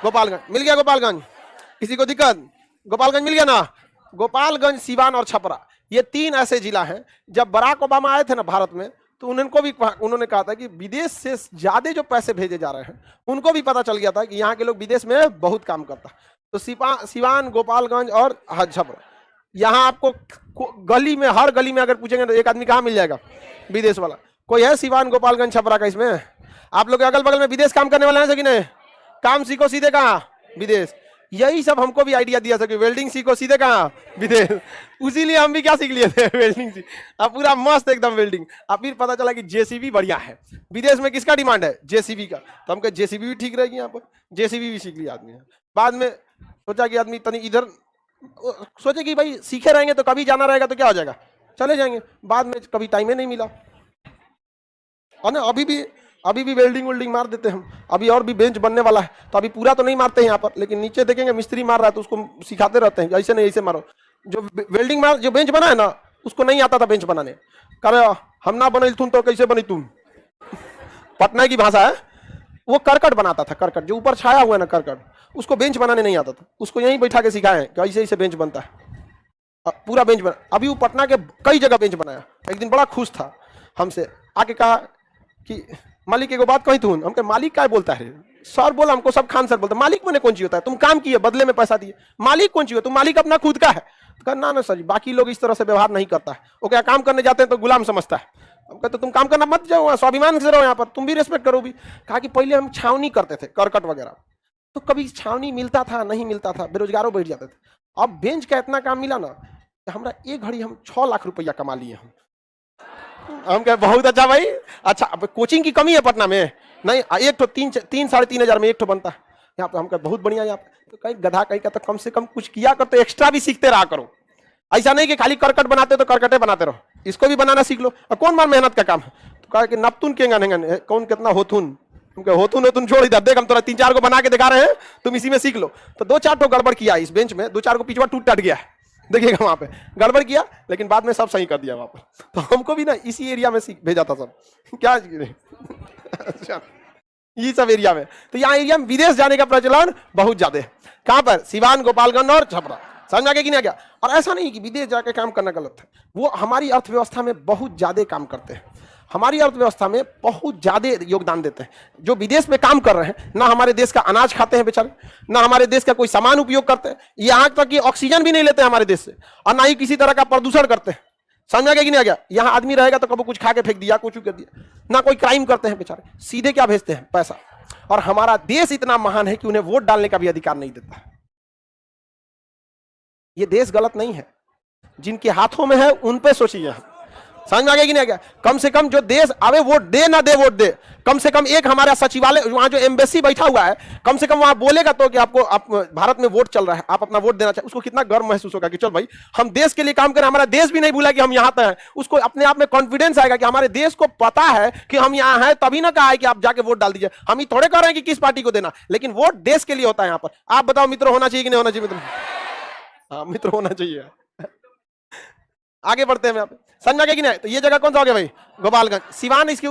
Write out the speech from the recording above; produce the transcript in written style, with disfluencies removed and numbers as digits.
गोपालगंज मिल गया, गोपालगंज किसी को दिक्कत? गोपालगंज मिल गया ना। गोपालगंज, सिवान और छपरा, ये 3 ऐसे जिला हैं। जब बराक ओबामा आए थे ना भारत में, तो उन्होंने कहा था कि विदेश से ज्यादा जो पैसे भेजे जा रहे हैं, उनको भी पता चल गया था कि यहाँ के लोग विदेश में बहुत काम करता। तो सिवान, गोपालगंज और छपरा, यहाँ आपको गली में, हर गली में अगर पूछेंगे तो एक आदमी कहाँ मिल जाएगा? विदेश वाला। कोई है सिवान, गोपालगंज, छपरा का इसमें? आप लोग के अगल बगल में विदेश काम करने वाले हैं कि नहीं? काम सीखो सीधे कहाँ? विदेश। यही सब हमको भी आइडिया दिया था कि वेल्डिंग सीखो सीधे कहाँ? विदेश। उसीलिए हम भी क्या सीख लिए थे? वेल्डिंग सीख। अब पूरा मस्त एकदम वेल्डिंग। अब फिर पता चला कि जेसीबी बढ़िया है। विदेश में किसका डिमांड है? जेसीबी का। तो हम कहे जेसीबी भी ठीक रहेगी यहाँ पर, जेसीबी भी सीख लिया आदमी ने। बाद में सोचा कि आदमी तनी इधर सोचे कि भाई सीखे रहेंगे तो कभी जाना रहेगा तो क्या हो जाएगा, चले जाएंगे। बाद में कभी टाइम ही नहीं मिला। और ना अभी भी वेल्डिंग मार देते हैं हम। अभी और भी बेंच बनने वाला है, तो अभी पूरा तो नहीं मारते हैं यहाँ पर, लेकिन नीचे देखेंगे मिस्त्री मार रहा है तो उसको सिखाते रहते हैं, ऐसे नहीं ऐसे मारो। जो जो बेंच बना है ना, उसको नहीं आता था बेंच बनाने। कह हम ना बने तुम तो कैसे बनी तुम? पटना की भाषा है। वो करकट बनाता था, करकट जो ऊपर छाया हुआ है ना, करकट, उसको बेंच बनाने नहीं आता था। उसको यहीं बैठा के सिखाए कि ऐसे ऐसे बेंच बनता है। पूरा बेंच बना। अभी वो पटना के कई जगह बेंच बनाया। एक दिन बड़ा खुश था हमसे, आके कहा कि मालिक एगो बात कही तू। हम कहे मालिक क्या बोलता है? सर बोला हमको, सब खान सर बोलता है। मालिक मैंने कौन चीज होता है? तुम काम किए, बदले में पैसा दिए। मालिक कौन चीज हो? तुम मालिक अपना खुद का है। तो कहा ना सर जी, बाकी लोग इस तरह से व्यवहार नहीं करता है। वो क्या काम करने जाते हैं तो गुलाम समझता है। हम कहते तुम काम करना मत जाओ, स्वाभिमान से रहो यहाँ पर, तुम भी रेस्पेक्ट करो भी। कहा कि पहले हम छावनी करते थे, करकट वगैरह, तो कभी छावनी मिलता था नहीं मिलता था, बेरोजगारों बैठ जाते थे। अब बेंच का इतना काम मिला ना, हमारा एक घड़ी हम 6 लाख रुपया कमा लिए हम कहे बहुत अच्छा भाई। अच्छा, अब कोचिंग की कमी है पटना में? नहीं, एक तो 3-3.5 हजार में एक तो बनता है यहाँ पे। हम कहे बहुत बढ़िया यहाँ पे। तो कहीं गधा कहीं का तो कम से कम कुछ किया कर, तो एक्स्ट्रा भी सीखते रहा करो। ऐसा नहीं कि खाली करकट बनाते तो करकटे बनाते रहो, इसको भी बनाना सीख लो। और कौन मार मेहनत का काम है? तो कहा कि नपतुन केंगा नहीं, कौन कितना होथुन। होथुन छोड़ इधर देख, हम तो 3-4 को बना के दिखा रहे हैं, तुम इसी में सीख लो। तो 2-4 तो गड़बड़ किया इस बेंच में, 2-4 को पिछवा टूट टट गया, देखिएगा वहां पे गड़बड़ किया, लेकिन बाद में सब सही कर दिया वहां पर। तो हमको भी ना इसी एरिया में भेजा था सब। क्या अच्छा, ये सब एरिया में। तो यहाँ एरिया में विदेश जाने का प्रचलन बहुत ज्यादा है। कहां पर? सिवान, गोपालगंज और छपरा। समझ में आ गया कि नहीं आ गया? और ऐसा नहीं कि विदेश जाके काम करना गलत है, वो हमारी अर्थव्यवस्था में बहुत ज्यादा काम करते हैं, हमारी अर्थव्यवस्था में बहुत ज्यादा योगदान देते हैं। जो विदेश में काम कर रहे हैं ना, हमारे देश का अनाज खाते हैं बेचारे, ना हमारे देश का कोई सामान उपयोग करते हैं, यहाँ तक कि ऑक्सीजन भी नहीं लेते हैं हमारे देश से, और ना ही किसी तरह का प्रदूषण करते हैं। समझ आ गया कि नहीं आ गया? यहाँ आदमी रहेगा तो कभी कुछ खा के फेंक दिया, कुछ कर दिया, ना कोई क्राइम करते हैं बेचारे, सीधे क्या भेजते हैं? पैसा। और हमारा देश इतना महान है कि उन्हें वोट डालने का भी अधिकार नहीं देता। ये देश गलत नहीं है, जिनके हाथों में है उन पे सोचिए। समझ में आ गया कि नहीं आ गया? कम से कम जो देश आवे, वोट दे ना दे वोट दे, कम से कम एक हमारा सचिवालय, वहां जो एम्बेसी बैठा हुआ है, कम से कम वहां बोलेगा तो कि आपको भारत में वोट चल रहा है, आप अपना वोट देना चाहिए। उसको कितना गर्व महसूस होगा कि चल भाई हम देश के लिए काम करें, हमारा देश भी नहीं भूला कि हम यहाँ पे हैं। उसको अपने आप में कॉन्फिडेंस आएगा कि हमारे देश को पता है कि हम यहाँ हैं, तभी ना कहा है कि आप जाके वोट डाल दीजिए। हम ही थोड़े कह रहे हैं कि किस पार्टी को देना, लेकिन वोट देश के लिए होता है यहाँ पर। आप बताओ मित्र, होना चाहिए कि नहीं होना चाहिए? मित्र, हाँ मित्र होना चाहिए। आगे बढ़ते हैं। समझ में आ गया कि नहीं? तो ये जगह कौन सा हो गया भाई? गोपालगंज। सिवान इसके